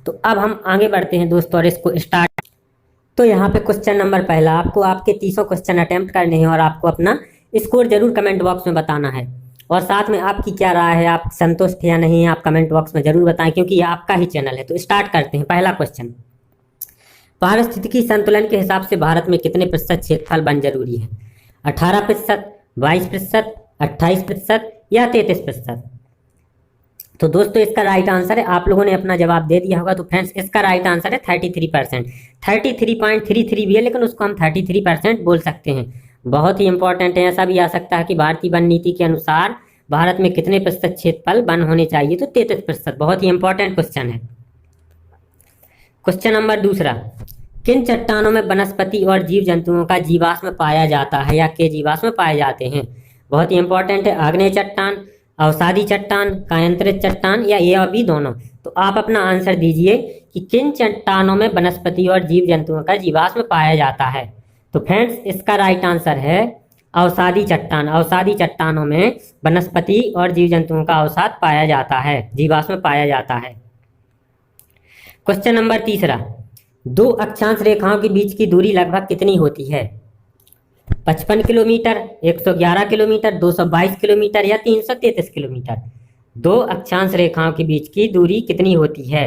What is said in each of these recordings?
तो अब हम आगे बढ़ते हैं दोस्तों और इसको स्टार्ट। तो यहाँ पे क्वेश्चन नंबर पहला, आपको आपके 30 क्वेश्चन अटेम्प्ट करने हैं और आपको अपना स्कोर जरूर कमेंट बॉक्स में बताना है। और साथ में आपकी क्या राय है, आप संतुष्ट या नहीं है, आप कमेंट बॉक्स में जरूर बताएं, क्योंकि ये आपका ही चैनल है। तो स्टार्ट करते हैं। पहला क्वेश्चन, पारिस्थितिकी संतुलन के हिसाब से भारत में कितने प्रतिशत क्षेत्रफल वन जरूरी है? 18%, 22%, 28% या 33%? तो दोस्तों इसका राइट आंसर है, आप लोगों ने अपना जवाब दे दिया होगा। तो फ्रेंड्स इसका राइट आंसर है 33%। 33.33 भी है, लेकिन उसको हम 33% बोल सकते हैं। बहुत ही इंपॉर्टेंट है। ऐसा भी आ सकता है कि भारतीय वन नीति के अनुसार भारत में कितने प्रतिशत क्षेत्रफल वन होने चाहिए? तो 33%। बहुत ही इंपॉर्टेंट क्वेश्चन है। क्वेश्चन नंबर दूसरा, किन चट्टानों में वनस्पति और जीव जंतुओं का जीवाश्म पाया जाता है या के जीवाश्म पाए जाते हैं? बहुत ही इंपॉर्टेंट है। आग्नेय चट्टान, अवसादी चट्टान, कायांतरित चट्टान या ये और भी दोनों? तो आप अपना आंसर दीजिए कि किन चट्टानों में वनस्पति और जीव जंतुओं का जीवाश्म पाया जाता है। तो फ्रेंड्स इसका राइट आंसर है अवसादी चट्टान। अवसादी चट्टानों में वनस्पति और जीव जंतुओं का अवसाद पाया जाता है, जीवाश्म पाया जाता है। क्वेश्चन नंबर तीसरा, दो अक्षांश रेखाओं के बीच की दूरी लगभग कितनी होती है? 55 किलोमीटर, 111 किलोमीटर, 222 किलोमीटर या 333 किलोमीटर? दो अक्षांश रेखाओं के बीच की दूरी कितनी होती है?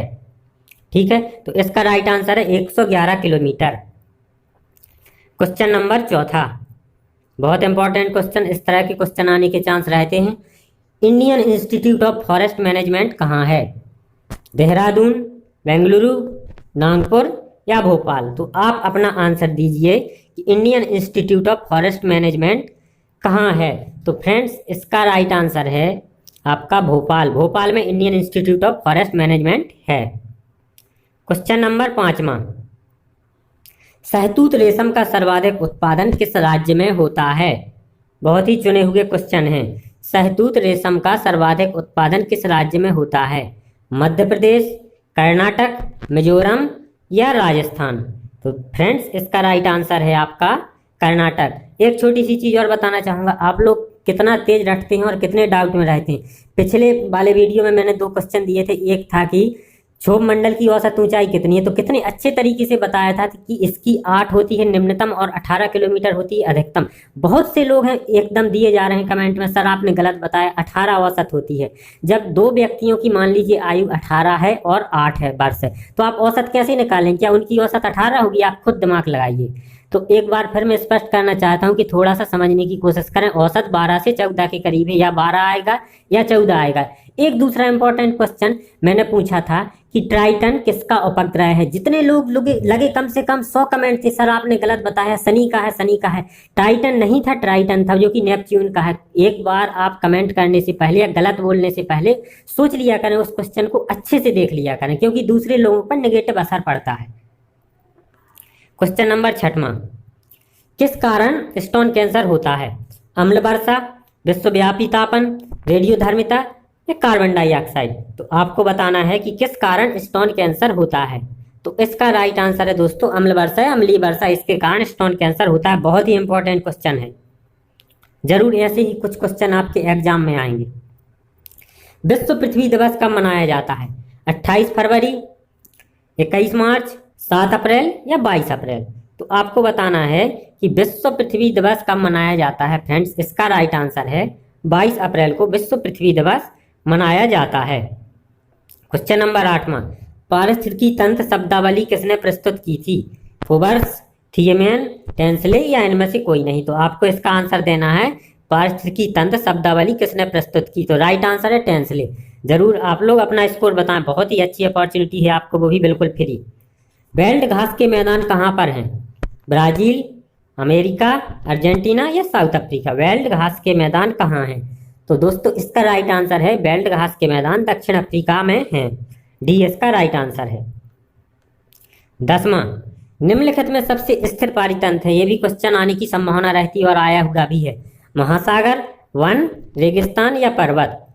ठीक है, तो इसका राइट आंसर है 111 किलोमीटर। क्वेश्चन नंबर चौथा, बहुत इंपॉर्टेंट क्वेश्चन, इस तरह के क्वेश्चन आने के चांस रहते हैं। Indian institute of forest management कहाँ है? देहरादून, बेंगलुरु, नागपुर या भोपाल? तो आप अपना आंसर दीजिए कि Indian institute of forest management कहाँ है। तो फ्रेंड्स इसका राइट आंसर है आपका भोपाल। भोपाल में Indian institute of forest management है। क्वेश्चन नंबर पांचवा, शहतूत रेशम का सर्वाधिक उत्पादन किस राज्य में होता है? बहुत ही चुने हुए क्वेश्चन हैं। शहतूत रेशम का सर्वाधिक उत्पादन किस राज्य में होता है? मध्य प्रदेश, कर्नाटक, मिजोरम या राजस्थान? तो फ्रेंड्स इसका राइट आंसर है आपका कर्नाटक। एक छोटी सी चीज और बताना चाहूंगा, आप लोग कितना तेज रखते हैं और कितने डाउट में रहते हैं। पिछले वाले वीडियो में मैंने 2 क्वेश्चन दिए थे। एक था कि क्षोभ मंडल की औसत ऊंचाई कितनी है, तो कितने अच्छे तरीके से बताया था कि इसकी 8 होती है निम्नतम और 18 किलोमीटर होती है अधिकतम। बहुत से लोग हैं एकदम दिए जा रहे हैं कमेंट में, सर आपने गलत बताया, 18 औसत होती है। जब 2 व्यक्तियों की मान लीजिए आयु 18 है और 8 है वर्ष है, तो आप औसत कैसे निकालें? क्या उनकी औसत 18 होगी? आप खुद दिमाग लगाइए। तो एक बार फिर मैं स्पष्ट करना चाहता हूं कि थोड़ा सा समझने की कोशिश करें। औसत 12 से 14 के करीब है, या 12 आएगा या 14 आएगा। एक दूसरा इंपॉर्टेंट क्वेश्चन मैंने पूछा था कि ट्राइटन किसका उपग्रह है? जितने लोग लगे कम से कम 100 कमेंट थे, सर आपने गलत बताया, शनि का है, शनि का है। टाइटन नहीं था, ट्राइटन था, जो कि नेपच्यून का है। एक बार आप कमेंट करने से पहले या गलत बोलने से पहले सोच लिया करें, उस क्वेश्चन को अच्छे से देख लिया करें, क्योंकि दूसरे लोगों पर नेगेटिव असर पड़ता है। क्वेश्चन नंबर 6वां, किस कारण स्टोन कैंसर होता है? अम्ल वर्षा, विश्वव्यापी तापन, रेडियोधर्मिता या कार्बन डाइऑक्साइड? तो आपको बताना है कि किस कारण स्टोन कैंसर होता है। तो इसका राइट आंसर है दोस्तों अम्ल वर्षा या अम्लीय वर्षा, इसके कारण स्टोन कैंसर होता है। बहुत ही इंपॉर्टेंट क्वेश्चन है, जरूर ऐसे ही कुछ क्वेश्चन आपके एग्जाम में आएंगे। विश्व पृथ्वी दिवस कब मनाया जाता है? 28 फरवरी, 21 मार्च, 7 अप्रैल या 22 अप्रैल? तो आपको बताना है कि विश्व पृथ्वी दिवस कब मनाया जाता है। फ्रेंड्स इसका राइट आंसर है 22 अप्रैल को विश्व पृथ्वी दिवस मनाया जाता है। क्वेश्चन नंबर 8वां, पारिस्थितिकी तंत्र शब्दावली किसने प्रस्तुत की थी? फोबर्स, थियमैन, टेंसले या इनमें से कोई नहीं? तो आपको इसका आंसर देना है पारिस्थितिकी तंत्र शब्दावली किसने प्रस्तुत की। तो राइट आंसर है टेंसले। जरूर आप लोग अपना स्कोर बताएं, बहुत ही अच्छी अपॉर्चुनिटी है आपको, वो भी बिल्कुल फ्री। बेल्ट घास के मैदान कहाँ पर हैं? ब्राजील, अमेरिका, अर्जेंटीना या साउथ अफ्रीका? बेल्ट घास के मैदान कहाँ हैं? तो दोस्तों इसका राइट आंसर है बेल्ट घास के मैदान दक्षिण अफ्रीका में हैं। डी इसका राइट आंसर है। 10वां, निम्नलिखित में सबसे स्थिर पारितंत्र है। ये भी क्वेश्चन आने की संभावना रहती है और आया हुआ भी है। महासागर, वन, रेगिस्तान या पर्वत?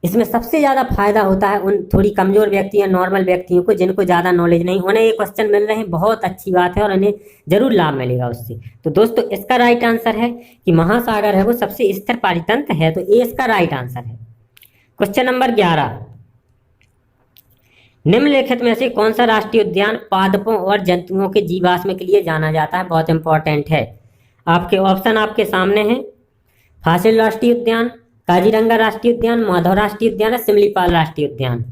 इसमें सबसे ज्यादा फायदा होता है उन थोड़ी कमजोर व्यक्ति या नॉर्मल व्यक्तियों को, जिनको ज्यादा नॉलेज नहीं, उन्हें ये क्वेश्चन मिल रहे हैं, बहुत अच्छी बात है और उन्हें जरूर लाभ मिलेगा उससे। तो दोस्तों इसका राइट आंसर है कि महासागर है वो सबसे स्थिर पारितंत्र है। तो ये इसका राइट आंसर है। क्वेश्चन नंबर 11, निम्नलिखित में से कौन सा राष्ट्रीय उद्यान पादपों और जंतुओं के जीवाश्म के लिए जाना जाता है? बहुत इंपॉर्टेंट है। आपके ऑप्शन आपके सामने हैं। फासिल राष्ट्रीय उद्यान, काजीरंगा राष्ट्रीय उद्यान, माधव राष्ट्रीय उद्यान या सिमलीपाल राष्ट्रीय उद्यान।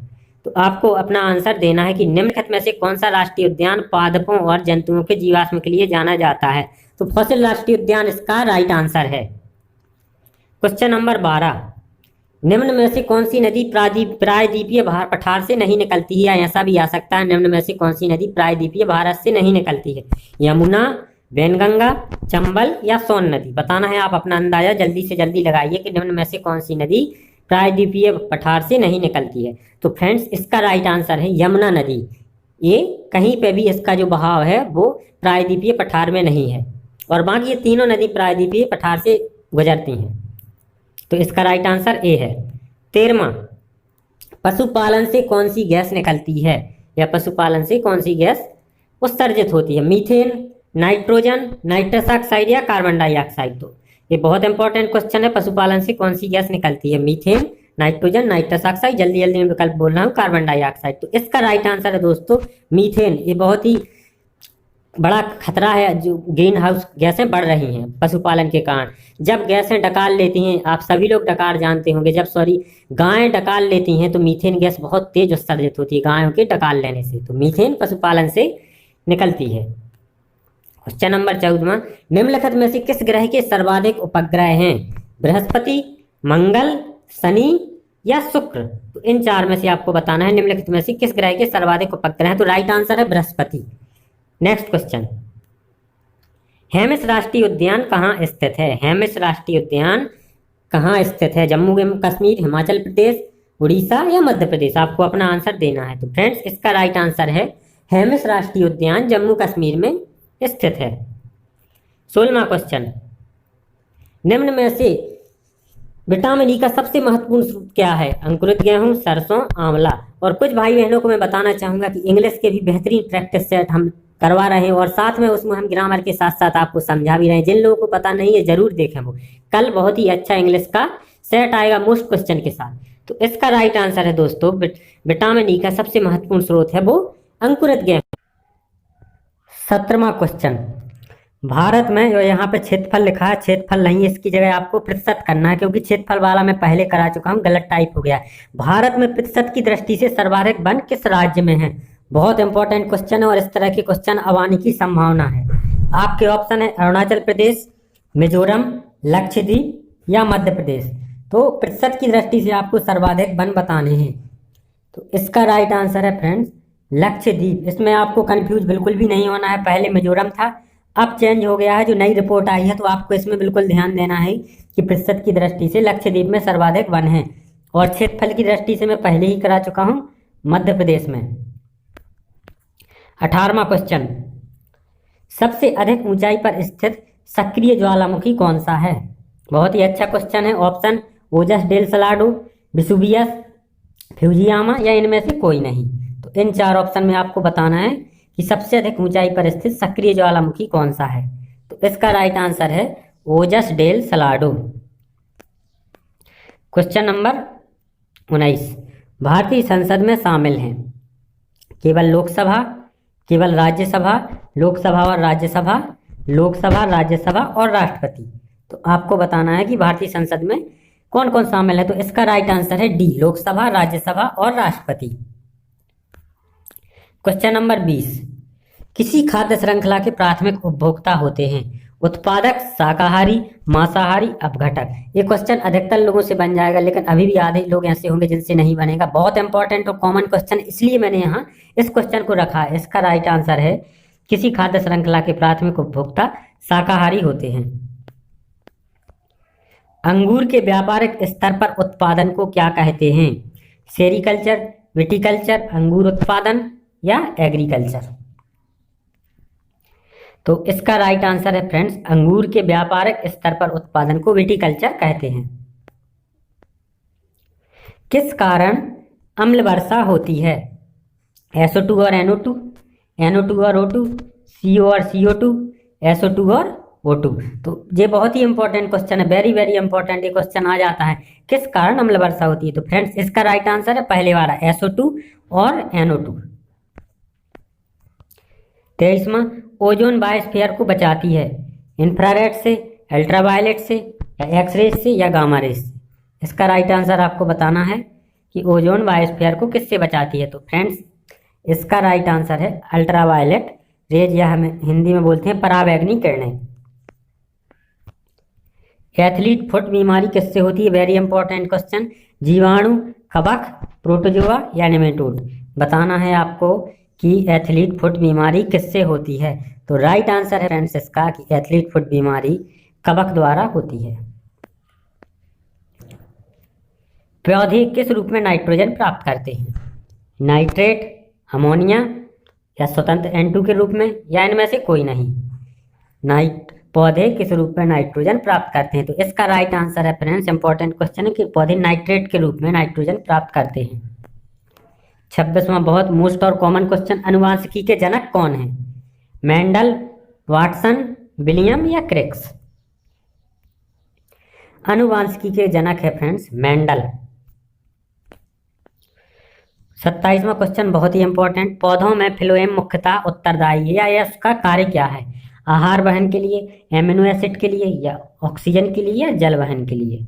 तो आपको अपना आंसर देना है कि निम्नलिखित में से कौन सा राष्ट्रीय उद्यान पादपों और जंतुओं के जीवाश्म के लिए जाना जाता है? तो फॉसिल राष्ट्रीय उद्यान इसका राइट आंसर है। क्वेश्चन नंबर 12, निम्न में से कौन सी नदी प्रायद्वीपीय पठार से नहीं निकलती है? या ऐसा भी आ सकता है, निम्न में से कौन सी नदी प्रायद्वीपीय भारत से नहीं निकलती है? यमुना, वैनगंगा, चंबल या सोन नदी? बताना है, आप अपना अंदाजा जल्दी से जल्दी लगाइए कि निम्न में से कौन सी नदी प्रायद्वीपीय पठार से नहीं निकलती है। तो फ्रेंड्स, इसका राइट आंसर है यमुना नदी। ये कहीं पे भी इसका जो बहाव है वो प्रायद्वीपीय पठार में नहीं है, और बाकी ये तीनों नदी प्रायद्वीपीय पठार से गुजरती हैं। तो इसका राइट आंसर ए है। 13वां, पशुपालन से कौन सी गैस निकलती है? या पशुपालन से कौन सी गैस उत्सर्जित होती है? मीथेन, नाइट्रोजन, नाइट्रस ऑक्साइड या कार्बन डाइऑक्साइड? तो ये बहुत इंपॉर्टेंट क्वेश्चन है। पशुपालन से कौन सी गैस निकलती है? मीथेन, नाइट्रोजन, नाइट्रस ऑक्साइड, जल्दी जल्दी में विकल्प बोल रहा हूँ, कार्बन डाइऑक्साइड। तो इसका राइट आंसर है दोस्तों मीथेन। ये बहुत ही बड़ा खतरा है, जो ग्रीन हाउस गैसें बढ़ रही हैं पशुपालन के कारण। जब गैसें डकार लेती हैं, आप सभी लोग डकार जानते होंगे, जब गायें डकार लेती हैं तो मीथेन गैस बहुत तेज उत्सर्जित होती है गायों के डकार लेने से। तो मीथेन पशुपालन से निकलती है। क्वेश्चन नंबर 14, निम्नलिखित में से किस ग्रह के सर्वाधिक उपग्रह हैं? बृहस्पति, मंगल, शनि या शुक्र? तो इन चार में से आपको बताना है निम्नलिखित में से किस ग्रह के सर्वाधिक उपग्रह हैं। तो राइट आंसर है बृहस्पति। नेक्स्ट क्वेश्चन, हेमिस राष्ट्रीय उद्यान कहाँ स्थित है? हेमिस राष्ट्रीय उद्यान कहाँ स्थित है? जम्मू कश्मीर, हिमाचल प्रदेश, उड़ीसा या मध्य प्रदेश? आपको अपना आंसर देना है। तो फ्रेंड्स, इसका राइट आंसर है हेमिस राष्ट्रीय उद्यान जम्मू कश्मीर में स्थित है। 16वां क्वेश्चन, निम्न में से विटामिन ई का सबसे महत्वपूर्ण स्रोत क्या है? अंकुरित गेहूं, सरसों, आंवला? और कुछ भाई बहनों को मैं बताना चाहूंगा कि इंग्लिश के भी बेहतरीन प्रैक्टिस सेट हम करवा रहे हैं, और साथ में उसमें हम ग्रामर के साथ साथ आपको समझा भी रहे हैं। जिन लोगों को पता नहीं है जरूर देखें, वो कल बहुत ही अच्छा इंग्लिश का सेट आएगा मोस्ट क्वेश्चन के साथ। तो इसका राइट आंसर है दोस्तों, विटामिन ई का सबसे महत्वपूर्ण स्रोत है वो अंकुरित गेहूं। 17वां क्वेश्चन, भारत में जो यहाँ पे क्षेत्रफल लिखा है, क्षेत्रफल नहीं, इसकी जगह आपको प्रतिशत करना है, क्योंकि क्षेत्रफल वाला मैं पहले करा चुका हूँ, गलत टाइप हो गया। भारत में प्रतिशत की दृष्टि से सर्वाधिक वन किस राज्य में है? बहुत इंपॉर्टेंट क्वेश्चन है, और इस तरह के क्वेश्चन अब आने की संभावना है। आपके ऑप्शन है अरुणाचल प्रदेश, मिजोरम, लक्षद्वीप या मध्य प्रदेश। तो प्रतिशत की दृष्टि से आपको सर्वाधिक वन बताने हैं। तो इसका राइट आंसर है फ्रेंड्स लक्षद्वीप। इसमें आपको कंफ्यूज बिल्कुल भी नहीं होना है। पहले मिजोरम था, अब चेंज हो गया है, जो नई रिपोर्ट आई है। तो आपको इसमें बिल्कुल ध्यान देना है कि प्रतिशत की दृष्टि से लक्षद्वीप में सर्वाधिक वन है, और क्षेत्रफल की दृष्टि से मैं पहले ही करा चुका हूं मध्य प्रदेश में। 18वां क्वेश्चन, सबसे अधिक ऊंचाई पर स्थित सक्रिय ज्वालामुखी कौन सा है? बहुत ही अच्छा क्वेश्चन है। ऑप्शन ओजस डेल सलाडो, वेसुवियस, फ्यूजियामा या इनमें से कोई नहीं। तो इन चार ऑप्शन में आपको बताना है कि सबसे अधिक ऊंचाई पर स्थित सक्रिय ज्वालामुखी कौन सा है। तो इसका राइट आंसर है ओजस डेल सलाडो। क्वेश्चन नंबर 19, भारतीय संसद में शामिल हैं केवल लोकसभा, केवल राज्यसभा, लोकसभा और राज्यसभा, लोकसभा, राज्यसभा और राष्ट्रपति। तो आपको बताना है कि भारतीय संसद में कौन कौन शामिल है। तो इसका राइट आंसर है डी, लोकसभा, राज्यसभा और राष्ट्रपति। क्वेश्चन नंबर 20, किसी खाद्य श्रृंखला के प्राथमिक उपभोक्ता होते हैं उत्पादक, शाकाहारी, मांसाहारी, अपघटक? ये क्वेश्चन अधिकतर लोगों से बन जाएगा, लेकिन अभी भी आधे लोग ऐसे होंगे जिनसे नहीं बनेगा। बहुत इंपॉर्टेंट और कॉमन क्वेश्चन, इसलिए मैंने यहाँ इस क्वेश्चन को रखा है। इसका राइट आंसर है किसी खाद्य श्रृंखला के प्राथमिक उपभोक्ता शाकाहारी होते हैं। अंगूर के व्यापारिक स्तर पर उत्पादन को क्या कहते हैं? सेरिकल्चर, विटिकल्चर, अंगूर उत्पादन या एग्रीकल्चर? तो इसका राइट आंसर है फ्रेंड्स अंगूर के व्यापारिक स्तर पर उत्पादन को विटिकल्चर कहते हैं। किस कारण अम्ल वर्षा होती है? SO2 और NO2, NO2 और O2, CO और CO2, SO2 और O2। तो ये बहुत ही इंपॉर्टेंट क्वेश्चन है, वेरी वेरी इंपॉर्टेंट ये क्वेश्चन आ जाता है। किस कारण अम्ल वर्षा होती है? तो फ्रेंड्स इसका राइट आंसर है पहले वाला SO2 और NO2। 23वां, ओजोन बायोस्फीयर को बचाती है इंफ्रारेड से, अल्ट्रावायलेट से, या एक्सरे से, या गामा रेज से। इसका राइट आंसर आपको बताना है कि ओजोन बायोस्फीयर को किससे बचाती है। तो फ्रेंड्स इसका राइट आंसर है अल्ट्रावायलेट रेज, या हम हिंदी में बोलते हैं पराबैंगनी किरणें। एथलीट फुट बीमारी किससे होती है? Very important question. जीवाणु, कवक, प्रोटोजोआ या नेमेटोड। बताना है आपको कि एथलीट फुट बीमारी किससे होती है। तो राइट आंसर है फ्रेंड्स इसका कि एथलीट फुट बीमारी कवक द्वारा होती है। पौधे किस रूप में नाइट्रोजन प्राप्त करते हैं? नाइट्रेट, अमोनिया, या स्वतंत्र N2 के रूप में, या इनमें से कोई नहीं। पौधे किस रूप में नाइट्रोजन प्राप्त करते हैं? तो इसका राइट आंसर है फ्रेंड्स, इंपॉर्टेंट क्वेश्चन है कि पौधे नाइट्रेट के रूप में नाइट्रोजन प्राप्त करते हैं। 26वां बहुत मोस्ट और कॉमन क्वेश्चन, अनुवांशिकी के जनक कौन है? मेंडल, वाटसन, विलियम या क्रिक्स। अनुवांशिकी के जनक है फ्रेंड्स मेंडल। 27वां क्वेश्चन बहुत ही इंपॉर्टेंट, पौधों में फ्लोएम मुख्यतः उत्तरदायी है या उसका कार्य क्या है? आहार वहन के लिए, एमिनो एसिड के लिए, या ऑक्सीजन के लिए, या जल वहन के लिए।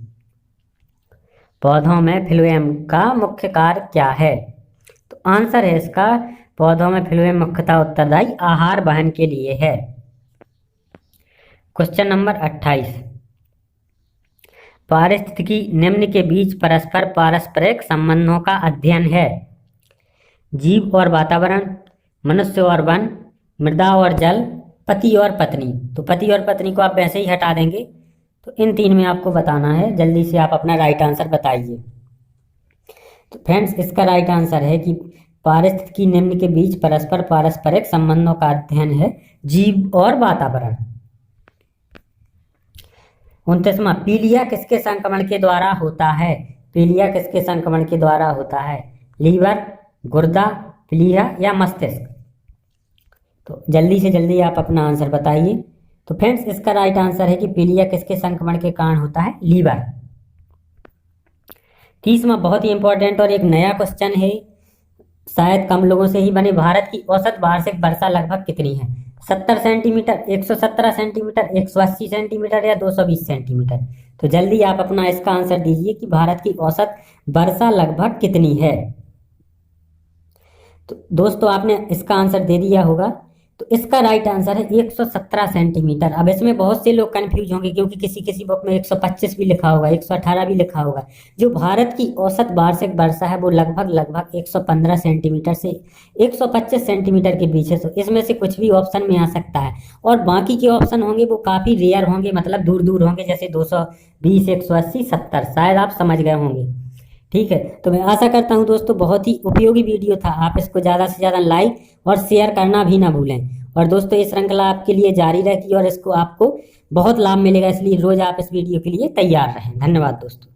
पौधों में फ्लोएम का मुख्य कार्य क्या है? तो आंसर है इसका पौधों में फ्लोएम मुख्यतः उत्तरदायी आहार वहन के लिए है। क्वेश्चन नंबर 28, पारिस्थितिकी निम्न के बीच परस्पर पारस्परिक संबंधों का अध्ययन है। जीव और वातावरण, मनुष्य और वन, मृदा और जल, पति और पत्नी। तो पति और पत्नी को आप वैसे ही हटा देंगे। तो इन तीन में आपको बताना है, जल्दी से आप अपना राइट आंसर बताइए। तो फ्रेंड्स इसका राइट आंसर है कि पारिस्थितिकी निम्न के बीच परस्पर पारस्परिक संबंधों का अध्ययन है जीव और वातावरण। 29वां, पीलिया किसके संक्रमण के द्वारा होता है? पीलिया किसके संक्रमण के द्वारा होता है? लीवर, गुर्दा, प्लीहा या मस्तिष्क। तो जल्दी से जल्दी आप अपना आंसर बताइए। तो फ्रेंड्स इसका राइट आंसर है कि पीलिया किसके संक्रमण के कारण होता है? लीवर। 30वां बहुत ही इंपॉर्टेंट और एक नया क्वेश्चन है, शायद कम लोगों से ही बने। भारत की औसत वार्षिक वर्षा लगभग कितनी है? 70 सेंटीमीटर, 117 सेंटीमीटर, 180 सेंटीमीटर, या 220 सेंटीमीटर। तो जल्दी आप अपना इसका आंसर दीजिए कि भारत की औसत वर्षा लगभग कितनी है। तो दोस्तों आपने इसका आंसर दे दिया होगा। तो इसका राइट आंसर है 117 सेंटीमीटर। अब इसमें बहुत से लोग कंफ्यूज होंगे क्योंकि किसी किसी बुक में 125 भी लिखा होगा, 118 भी लिखा होगा। जो भारत की औसत वार्षिक वर्षा है वो लगभग 115 सेंटीमीटर से 125 सेंटीमीटर के बीच है। तो इसमें से कुछ भी ऑप्शन में आ सकता है, और बाकी के ऑप्शन होंगे वो काफ़ी रेयर होंगे, मतलब दूर दूर होंगे, जैसे 220, 180, 70। शायद आप समझ गए होंगे। ठीक है, तो मैं आशा करता हूं दोस्तों बहुत ही उपयोगी वीडियो था। आप इसको ज़्यादा से ज़्यादा लाइक और शेयर करना भी ना भूलें। और दोस्तों ये श्रृंखला आपके लिए जारी रहती है और इसको आपको बहुत लाभ मिलेगा, इसलिए रोज़ आप इस वीडियो के लिए तैयार रहें। धन्यवाद दोस्तों।